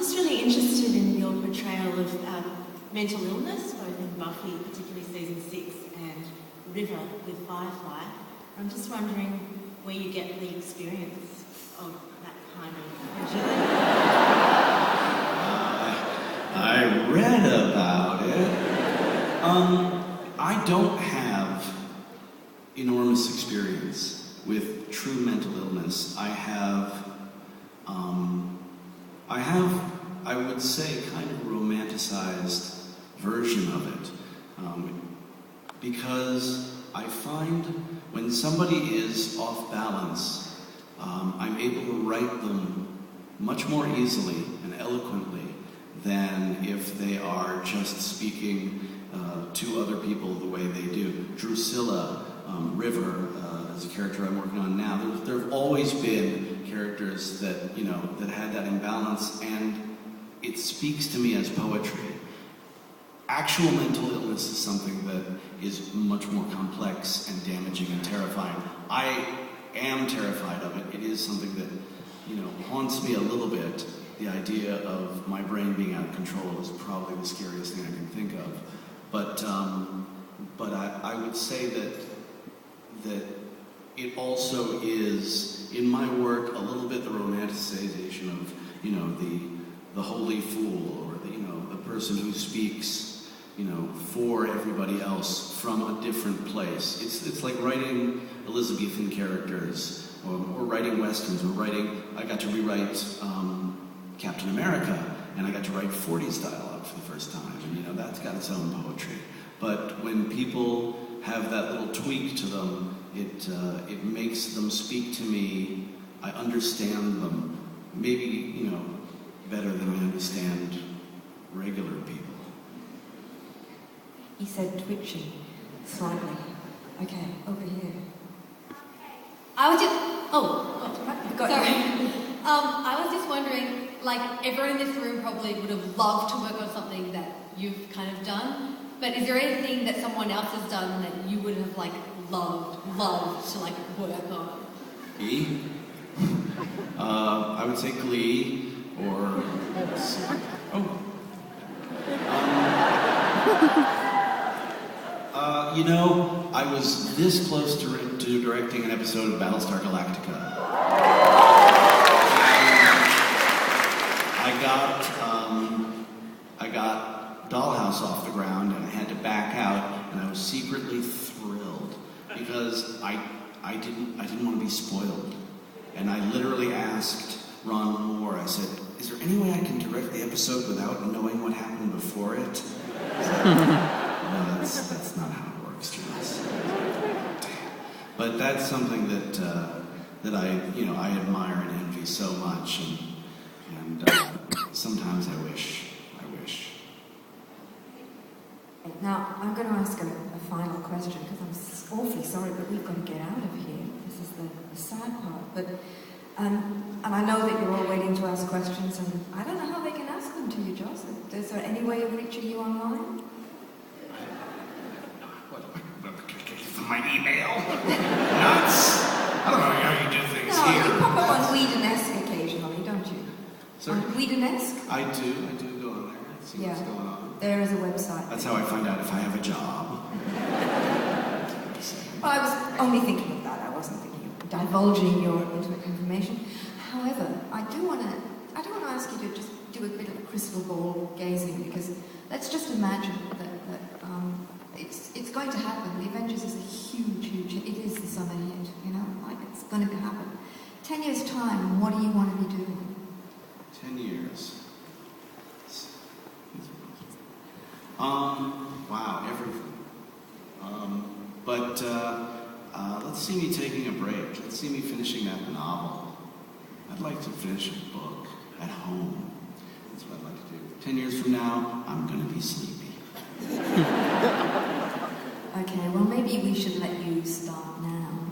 just really interested in your portrayal of mental illness, both in Buffy, particularly season 6, and River with Firefly. I'm just wondering where you get the experience of that kind of fragility. I read about it. I don't have enormous experience with true mental illness. I would say, kind of a romanticized version of it. Because I find when somebody is off balance, I'm able to write them much more easily and eloquently than if they are just speaking to other people the way they do. Drusilla, River, is a character I'm working on now. There have always been characters that, that had that imbalance, and it speaks to me as poetry. Actual mental illness is something that is much more complex and damaging and terrifying. I am terrified of it. It is something that, haunts me a little bit. The idea of my brain being out of control is probably the scariest thing I can think of. But I would say that it also is, in my work, a little bit the romanticization of, the holy fool, or the person who speaks, for everybody else from a different place. It's like writing Elizabethan characters, or writing westerns, I got to rewrite Captain America, and I got to write 40s dialogue for the first time, and that's got its own poetry. But when people have that little tweak to them, it makes them speak to me. I understand them, maybe, better than I understand regular people. He said twitching, slightly. Okay, over here. I was just... sorry. I was just wondering, everyone in this room probably would have loved to work on something that you've kind of done, but is there anything that someone else has done that you would have, loved to, work on? E? I would say Glee, or... I was this close to directing an episode of Battlestar Galactica. I got Dollhouse off the ground, and I had to back out, and I was secretly thrilled because I didn't want to be spoiled. And I literally asked Ron Moore, I said, is there any way I can direct the episode without knowing what happened before it? He said, no, that's not how it works, Jonas. But that's something that I admire and envy so much, and sometimes I wish. Now, I'm going to ask a final question, because I'm awfully sorry, but we've got to get out of here. This is the sad part. But and I know that you're all waiting to ask questions, and I don't know how they can ask them to you, Joss. Is there any way of reaching you online? From my email? Nuts! I don't know how you do things here. You pop up on Whedon-esque occasionally, don't you? Sorry? On Whedon-esque? I do go on there and see what's going on. There is a website. That's how I find out if I have a job. Well, I was only thinking of that. I wasn't thinking of divulging your intimate information. However, I do want to ask you to just do a bit of crystal ball gazing, because let's just imagine that it's going to happen. The Avengers is a huge, it is the summer hit, it's going to happen. 10 years' time, what do you want to be doing? 10 years. Wow, everything. But let's see me taking a break. Let's see me finishing that novel. I'd like to finish a book at home. That's what I'd like to do. 10 years from now, I'm going to be sleepy. Okay, well, maybe we should let you start now.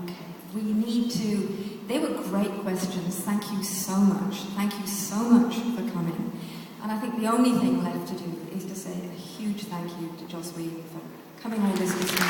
Okay, we need to... They were great questions. Thank you so much. Thank you so much for coming. And I think the only thing left to do is to say a huge thank you to Joss Whedon for coming all this distance.